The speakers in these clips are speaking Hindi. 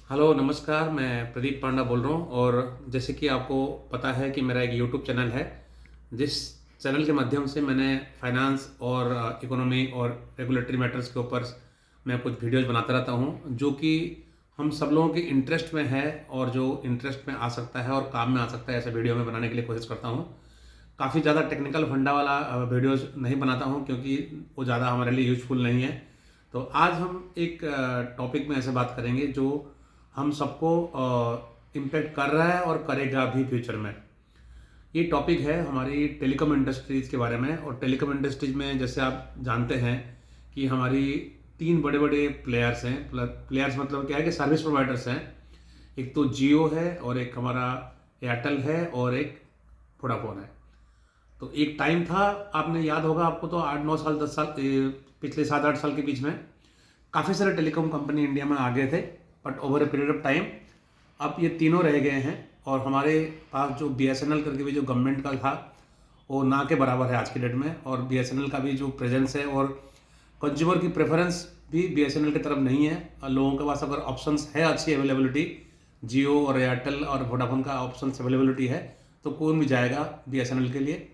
हेलो नमस्कार, मैं प्रदीप पांडा बोल रहा हूँ। और जैसे कि आपको पता है कि मेरा एक यूट्यूब चैनल है, जिस चैनल के माध्यम से मैंने फाइनेंस और इकोनॉमी और रेगुलेटरी मैटर्स के ऊपर मैं कुछ वीडियोज़ बनाता रहता हूँ, जो कि हम सब लोगों के इंटरेस्ट में है और जो इंटरेस्ट में आ सकता है और काम में आ सकता है, ऐसे वीडियो में बनाने के लिए कोशिश करता हूँ। काफ़ी ज़्यादा टेक्निकल फंडा वाला वीडियोज़ नहीं बनाता हूँ, क्योंकि वो ज़्यादा हमारे लिए यूज़फुल नहीं है। तो आज हम एक टॉपिक में ऐसे बात करेंगे जो हम सबको इम्पेक्ट कर रहा है और करेगा भी फ्यूचर में। ये टॉपिक है हमारी टेलीकॉम इंडस्ट्रीज़ के बारे में। और टेलीकॉम इंडस्ट्रीज़ में जैसे आप जानते हैं कि हमारी तीन बड़े बड़े प्लेयर्स हैं। प्लेयर्स मतलब क्या है कि सर्विस प्रोवाइडर्स हैं। एक तो जियो है, और एक हमारा एयरटेल है, और एक वोडाफोन है। तो एक टाइम था, आपने याद होगा आपको, तो 8 9 साल 10 साल पिछले 7 8 साल के बीच में काफ़ी सारे टेलीकॉम कंपनी इंडिया में आ गए थे। But over a period of time अब ये तीनों रह गए हैं। और हमारे पास जो BSNL करके भी जो गवर्नमेंट का था, वो ना के बराबर है आज की डेट में। और BSNL का भी जो प्रेजेंस है और कंज्यूमर की प्रेफरेंस भी BSNL की तरफ नहीं है। और लोगों के पास अगर ऑप्शंस है, अच्छी अवेलेबिलिटी, जियो और एयरटेल और वोडाफोन का ऑप्शंस अवेलेबिलिटी है, तो कौन भी जाएगा BSNL के लिए।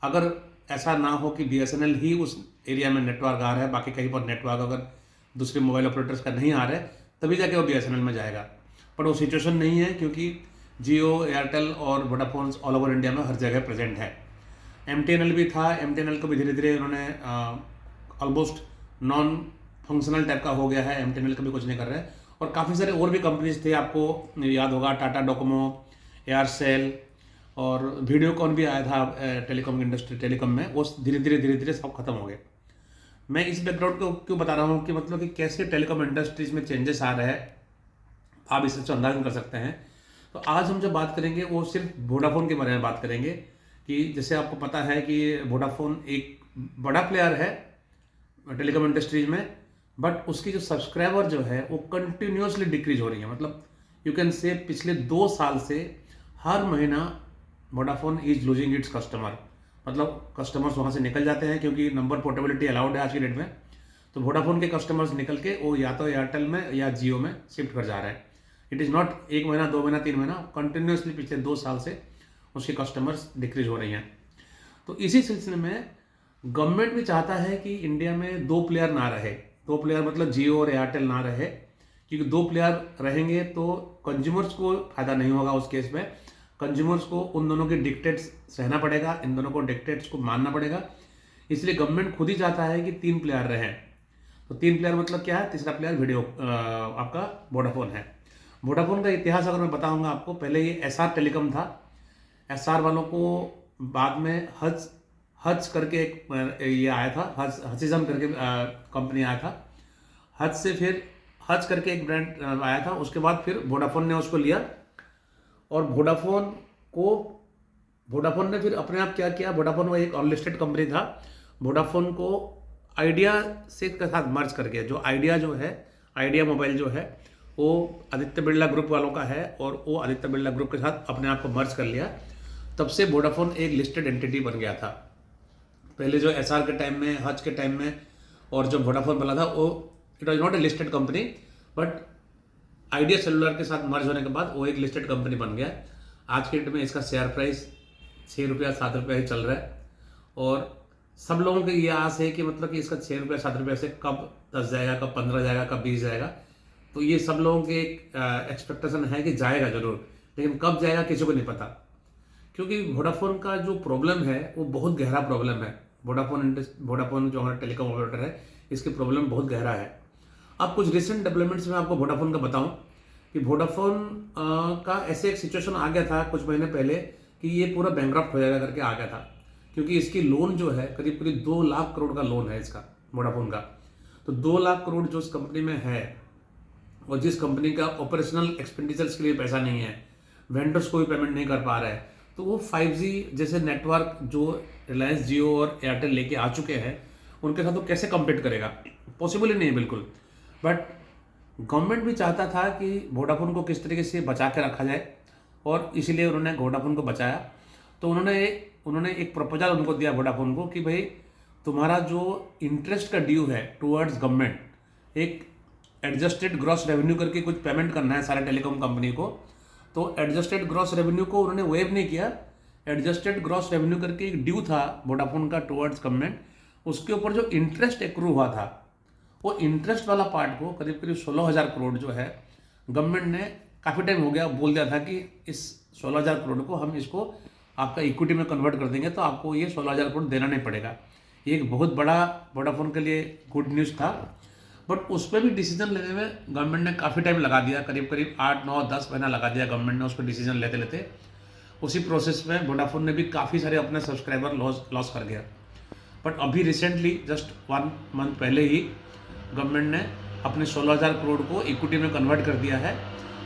अगर ऐसा ना हो कि BSNL ही उस एरिया में नेटवर्क आ रहा है, बाकी कहीं पर नेटवर्क अगर दूसरे मोबाइल ऑपरेटर्स का नहीं आ रहा है, तभी जाके वो BSNL में जाएगा। पर वो सिचुएशन नहीं है, क्योंकि जियो, एयरटेल और वोडाफोन ऑल ओवर इंडिया में हर जगह प्रेजेंट है। MTNL भी था, MTNL को भी धीरे धीरे उन्होंने ऑलमोस्ट नॉन फंक्शनल टाइप का हो गया है। MTNL का भी कुछ नहीं कर रहे हैं। और काफ़ी सारे और भी कंपनीज थे, आपको याद होगा, टाटा डोकोमो, एयरसेल, और वीडियोकॉन भी आया था टेलीकॉम इंडस्ट्री, टेलीकॉम में। वो धीरे धीरे सब खत्म हो गए। मैं इस बैकग्राउंड को क्यों बता रहा हूँ कि मतलब कि कैसे टेलीकॉम इंडस्ट्रीज में चेंजेस आ रहे हैं, आप इससे तो अंदाजा कर सकते हैं। तो आज हम जो बात करेंगे वो सिर्फ वोडाफोन के बारे में बात करेंगे। कि जैसे आपको पता है कि वोडाफोन एक बड़ा प्लेयर है टेलीकॉम इंडस्ट्रीज में, बट उसकी जो सब्सक्राइबर जो है वो कंटिन्यूसली डिक्रीज हो रही है। मतलब यू कैन से पिछले 2 साल से हर महीना Vodafone is losing its customer. मतलब कस्टमर्स वहाँ से निकल जाते हैं, क्योंकि नंबर पोर्टेबिलिटी अलाउड है आज की डेट में। तो वोडाफोन के कस्टमर्स निकल के वो या तो एयरटेल में या जियो में शिफ्ट कर जा रहे हैं। इट इज़ नॉट 1 महीना 2 महीना 3 महीना, कंटिन्यूसली पिछले 2 साल से उसके कस्टमर्स डिक्रीज हो रही हैं। तो इसी सिलसिले में गवर्नमेंट भी चाहता है कि इंडिया में दो प्लेयर ना रहे। दो प्लेयर मतलब जियो और एयरटेल ना रहे, क्योंकि दो प्लेयर रहेंगे तो कंज्यूमर्स को फायदा नहीं होगा। उस केस में कंज्यूमर्स को उन दोनों के डिक्टेट्स सहना पड़ेगा, इन दोनों को डिक्टेट्स को मानना पड़ेगा। इसलिए गवर्नमेंट खुद ही चाहता है कि 3 प्लेयर रहें। तो 3 प्लेयर मतलब क्या है? तीसरा प्लेयर आपका वोडाफोन है। वोडाफोन का इतिहास अगर मैं बताऊंगा आपको, पहले ये SR टेलीकॉम था। SR वालों को बाद में हज हज करके एक ये आया था, हचिजम करके कंपनी आया था। हज से फिर हज करके एक ब्रांड आया था। उसके बाद फिर वोडाफोन ने उसको लिया। और को वोडाफोन ने फिर अपने आप क्या किया, वोडाफोन वो एक अनलिस्टेड कंपनी था। वोडाफोन को आइडिया से के साथ मर्ज कर गया। जो आइडिया जो है, आइडिया मोबाइल जो है, वो आदित्य बिरला ग्रुप वालों का है, और वो आदित्य बिरला ग्रुप के साथ अपने आप को मर्ज कर लिया। तब से वोडाफोन एक लिस्टेड एंटिटी बन गया था। पहले जो SR के टाइम में, हज के टाइम में, और जो वोडाफोन बना था, वो it was not a listed company, but idea cellular के साथ मर्ज होने के बाद वो एक लिस्टेड कंपनी बन गया। आज के डेट में इसका शेयर प्राइस 6 रुपया 7 रुपया ही चल रहा है। और सब लोगों की ये आस है कि मतलब कि इसका 6 रुपया 7 रुपया से कब 10 जाएगा, कब 15 जाएगा, कब 20 जाएगा। तो ये सब लोगों की एक एक्सपेक्टेशन है कि जाएगा जरूर, लेकिन कब जाएगा किसी को नहीं पता। क्योंकि वोडाफोन का जो प्रॉब्लम है वो बहुत गहरा प्रॉब्लम है। वोडाफोन जो हमारा टेलीकॉम ऑपरेटर है, इसकी प्रॉब्लम बहुत गहरा है। अब कुछ रिसेंट डेवलपमेंट्स में आपको वोडाफोन का बताऊं कि वोडाफोन का ऐसे एक सिचुएशन आ गया था कुछ महीने पहले कि ये पूरा बैंकरप्ट हो जाएगा करके आ गया था। क्योंकि इसकी लोन जो है करीब करीब 2 लाख करोड़ का लोन है इसका, वोडाफोन का। तो 2 लाख करोड़ जो इस कंपनी में है, और जिस कंपनी का ऑपरेशनल एक्सपेंडिचर्स के लिए पैसा नहीं है, वेंडर्स को भी पेमेंट नहीं कर पा रहा है, तो वो 5G जैसे नेटवर्क जो रिलायंस जियो और एयरटेल लेके आ चुके हैं, उनके साथ वो कैसे कम्पीट करेगा? पॉसिबल ही नहीं है बिल्कुल। बट गवर्नमेंट भी चाहता था कि वोडाफोन को किस तरीके से बचा के रखा जाए, और इसीलिए उन्होंने वोडाफोन को बचाया। तो उन्होंने एक प्रपोजल उनको दिया वोडाफोन को कि भाई, तुम्हारा जो इंटरेस्ट का ड्यू है टुवर्ड्स गवर्नमेंट, एक एडजस्टेड ग्रॉस रेवेन्यू करके कुछ पेमेंट करना है सारे टेलीकॉम कंपनी को। तो एडजस्टेड ग्रॉस रेवेन्यू को उन्होंने वेव नहीं किया। एडजस्टेड ग्रॉस रेवेन्यू करके एक ड्यू था वोडाफोन का टुवर्ड्स गवर्नमेंट, उसके ऊपर जो इंटरेस्ट एक्रू हुआ था, वो इंटरेस्ट वाला पार्ट को करीब करीब 16,000 करोड़ जो है, गवर्नमेंट ने काफ़ी टाइम हो गया बोल दिया था कि इस 16,000 करोड़ को हम इसको आपका इक्विटी में कन्वर्ट कर देंगे, तो आपको ये 16,000 करोड़ देना नहीं पड़ेगा। ये एक बहुत बड़ा वोडाफोन के लिए गुड न्यूज़ था। बट उस पर भी डिसीजन लेने में गवर्नमेंट ने काफ़ी टाइम लगा दिया, करीब करीब 8, 9, 10 महीना लगा दिया गवर्नमेंट ने उस पर डिसीजन लेते लेते। उसी प्रोसेस में वोडाफोन ने भी काफ़ी सारे अपने सब्सक्राइबर लॉस कर गया। बट अभी रिसेंटली जस्ट 1 मंथ पहले ही गवर्नमेंट ने अपने 16,000 करोड़ को इक्विटी में कन्वर्ट कर दिया है।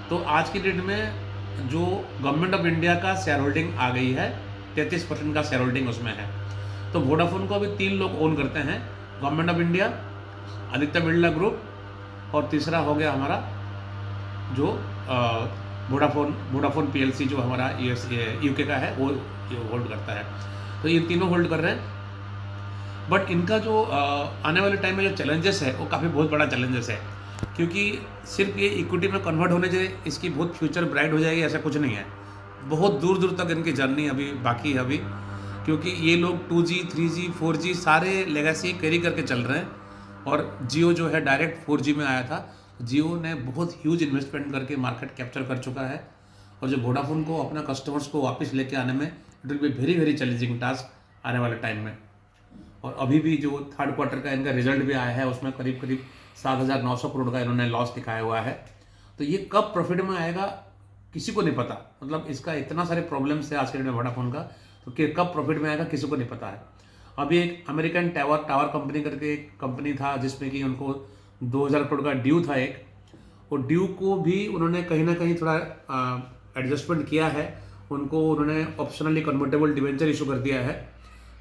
तो आज की डेट में जो गवर्नमेंट ऑफ इंडिया का शेयर होल्डिंग आ गई है, 33% का शेयर होल्डिंग उसमें है। तो वोडाफोन को अभी 3 लोग ओन करते हैं, government of India, Aditya Birla group, और तीसरा हो गया हमारा जो वोडाफोन पीएलसी जो हमारा यूके का है, वो होल्ड करता है। तो ये तीनों होल्ड कर रहे हैं। बट इनका जो आने वाले टाइम में जो चैलेंजेस है वो काफ़ी बहुत बड़ा चैलेंजेस है, क्योंकि सिर्फ ये इक्विटी में कन्वर्ट होने से इसकी बहुत फ्यूचर ब्राइट हो जाएगी ऐसा कुछ नहीं है। बहुत दूर दूर तक इनकी जर्नी अभी बाकी है अभी, क्योंकि ये लोग 2G, 3G, 4G सारे लेगेसी कैरी करके चल रहे हैं। और जियो जो है डायरेक्ट 4G में आया था। जियो ने बहुत ह्यूज इन्वेस्टमेंट करके मार्केट कैप्चर कर चुका है, और जो वोडाफोन को अपना कस्टमर्स को वापस लेके आने में it will be very very challenging task आने वाले टाइम में। और अभी भी जो 3rd क्वार्टर का इनका रिजल्ट भी आया है, उसमें करीब करीब 7,900 करोड़ का इन्होंने लॉस दिखाया हुआ है। तो ये कब प्रॉफिट में आएगा किसी को नहीं पता। मतलब इसका इतना सारे प्रॉब्लम्स है आज के डेट में वोडाफोन का, तो कि कब प्रॉफिट में आएगा किसी को नहीं पता है। अभी एक अमेरिकन टावर कंपनी करके एक कंपनी था, जिसमें कि उनको 2,000 करोड़ का ड्यू था एक, और ड्यू को भी उन्होंने कहीं ना कहीं थोड़ा एडजस्टमेंट किया है। उनको उन्होंने ऑप्शनली कन्वर्टेबल डिवेंचर इशू कर दिया है।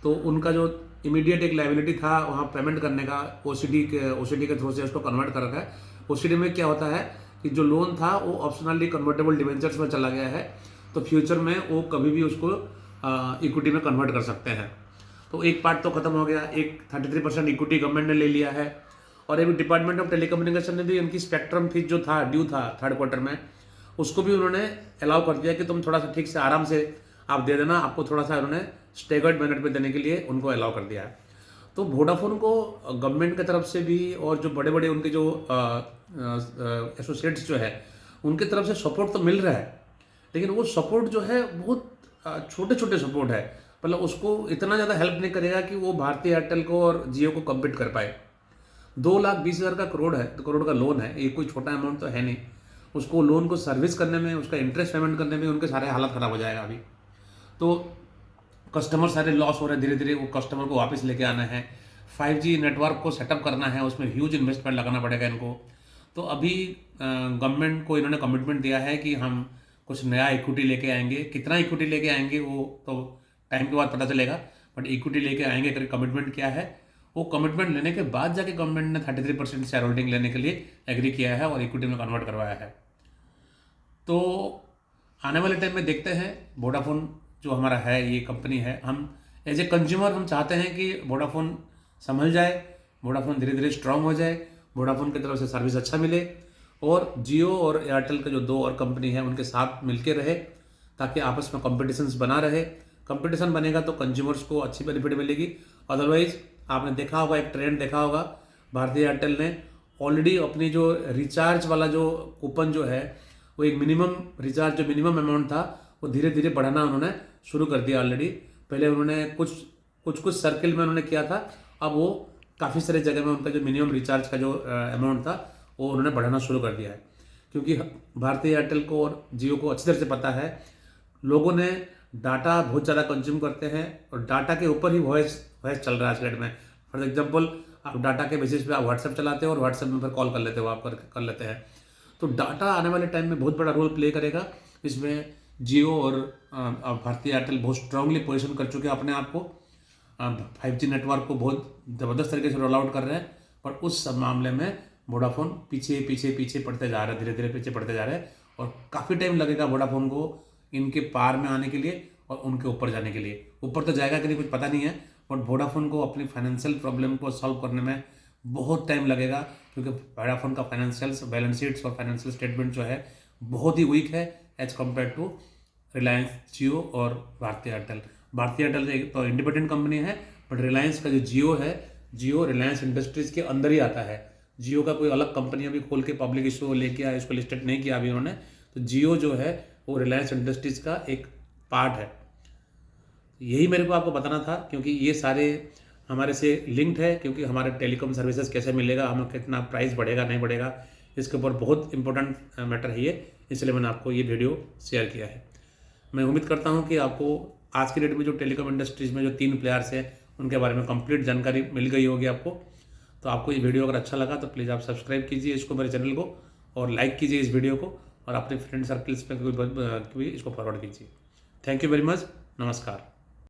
तो उनका जो इमीडिएट एक लाइबिलिटी था वहाँ पेमेंट करने का, ओसीडी के थ्रू से उसको कन्वर्ट कर रखा है। ओसीडी में क्या होता है कि जो लोन था वो ऑप्शनली कन्वर्टेबल डिवेंचर्स में चला गया है, तो फ्यूचर में वो कभी भी उसको इक्विटी में कन्वर्ट कर सकते हैं। तो एक पार्ट तो खत्म हो गया, एक 33% इक्विटी गवर्नमेंट ने ले लिया है। और अभी डिपार्टमेंट ऑफ टेलीकम्युनिकेशन ने भी उनकी स्पेक्ट्रम फीस जो था ड्यू था 3rd क्वार्टर में, उसको भी उन्होंने अलाउ कर दिया कि तुम थोड़ा सा ठीक से आराम से आप दे देना, आपको थोड़ा सा उन्होंने स्टेगर्ड मैनर पे देने के लिए उनको अलाउ कर दिया है। तो वोडाफोन को गवर्नमेंट की तरफ से भी और जो बड़े बड़े उनके जो एसोसिएट्स जो है उनकी तरफ से सपोर्ट तो मिल रहा है, लेकिन वो सपोर्ट जो है बहुत छोटे छोटे सपोर्ट है। मतलब उसको इतना ज़्यादा हेल्प नहीं करेगा कि वो भारती एयरटेल को और जियो को कम्पीट कर पाए। 2,20,000 का करोड़ का लोन है, ये कोई छोटा अमाउंट तो है नहीं। उसको लोन को सर्विस करने में, उसका इंटरेस्ट पेमेंट करने में उनके सारे हालत ख़राब हो जाएगा अभी। तो कस्टमर सारे लॉस हो रहे हैं, धीरे धीरे वो कस्टमर को वापस लेके आना है। 5G नेटवर्क को सेटअप करना है, उसमें ह्यूज इन्वेस्टमेंट लगाना पड़ेगा इनको। तो अभी गवर्नमेंट को इन्होंने कमिटमेंट दिया है कि हम कुछ नया इक्विटी लेके आएंगे। कितना इक्विटी लेके आएंगे वो तो टाइम के बाद पता चलेगा, बट इक्विटी लेके आएंगे करके कमिटमेंट किया है। वो कमिटमेंट लेने के बाद जाके गवर्नमेंट ने 33% शेयर होल्डिंग लेने के लिए एग्री किया है और इक्विटी में कन्वर्ट करवाया है। तो आने वाले टाइम में देखते हैं वोडाफोन जो हमारा है, ये कंपनी है, हम एज ए कंज्यूमर हम चाहते हैं कि वोडाफोन संभल जाए, वोडाफोन धीरे धीरे स्ट्रांग हो जाए, वोडाफोन की तरफ से सर्विस अच्छा मिले, और जियो और एयरटेल के जो 2 और कंपनी है उनके साथ मिलके रहे, ताकि आपस में कॉम्पिटिशन्स बना रहे। कंपटीशन बनेगा तो कंज्यूमर्स को अच्छी बेनिफिट मिलेगी। अदरवाइज आपने देखा होगा, एक ट्रेंड देखा होगा, भारतीय एयरटेल ने ऑलरेडी अपनी जो रिचार्ज वाला जो कूपन जो है, वो एक मिनिमम रिचार्ज जो मिनिमम अमाउंट था वो धीरे धीरे बढ़ाना उन्होंने शुरू कर दिया ऑलरेडी। पहले उन्होंने कुछ सर्किल में उन्होंने किया था, अब वो काफ़ी सारे जगह में उनका जो मिनिमम रिचार्ज का जो अमाउंट था वो उन्होंने बढ़ाना शुरू कर दिया है। क्योंकि भारतीय एयरटेल को और जियो को अच्छी तरह से पता है, लोगों ने डाटा बहुत ज़्यादा कंज्यूम करते हैं और डाटा के ऊपर ही वॉइस चल रहा है आज के डेट में। फॉर एग्जाम्पल, आप डाटा के बेसिस पे आप व्हाट्सएप चलाते हो और व्हाट्सएप में फिर कॉल कर लेते हो, आप कर लेते हैं। तो डाटा आने वाले टाइम में बहुत बड़ा रोल प्ले करेगा। इसमें जियो और भारतीय एयरटेल बहुत स्ट्रांगली पोजीशन कर चुके हैं अपने आप को। 5G नेटवर्क को बहुत ज़बरदस्त तरीके से रोल आउट कर रहे हैं, पर उस सब मामले में वोडाफोन पीछे पड़ते जा रहे हैं, धीरे धीरे पीछे पड़ते जा रहे हैं। और काफ़ी टाइम लगेगा वोडाफोन को इनके पार में आने के लिए और उनके ऊपर जाने के लिए। ऊपर तो जाएगा कि नहीं कुछ पता नहीं है, बट वोडाफोन को अपनी फाइनेंशियल प्रॉब्लम को सॉल्व करने में बहुत टाइम लगेगा, क्योंकि वोडाफोन का फाइनेंशियल्स, बैलेंस शीट्स और फाइनेंशियल स्टेटमेंट जो है बहुत ही वीक है एज कम्पेयर टू रिलायंस जियो और भारतीय एयरटेल। भारतीय एयरटेल एक तो इंडिपेंडेंट कंपनी है, बट रिलायंस का जो जियो है, जियो रिलायंस इंडस्ट्रीज के अंदर ही आता है। जियो का कोई अलग कंपनी अभी खोल के पब्लिक इशू लेके आया, इसको लिस्टेड नहीं किया अभी उन्होंने। तो जियो जो है वो रिलायंस इंडस्ट्रीज का एक पार्ट है। यही मेरे को आपको बताना था, क्योंकि ये सारे हमारे से लिंक्ड है, क्योंकि हमारे टेलीकॉम सर्विसेज कैसे मिलेगा, हमें कितना प्राइस बढ़ेगा नहीं बढ़ेगा, इसके ऊपर बहुत इंपॉर्टेंट मैटर है ये, इसलिए मैंने आपको ये वीडियो शेयर किया है। मैं उम्मीद करता हूँ कि आपको आज की डेट में जो टेलीकॉम इंडस्ट्रीज में जो 3 प्लेयर्स हैं उनके बारे में कंप्लीट जानकारी मिल गई होगी आपको। तो आपको ये वीडियो अगर अच्छा लगा तो प्लीज़ आप सब्सक्राइब कीजिए इसको, मेरे चैनल को, और लाइक कीजिए इस वीडियो को, और अपने फ्रेंड सर्कल्स में भी इसको फॉरवर्ड कीजिए। Thank you very much. नमस्कार।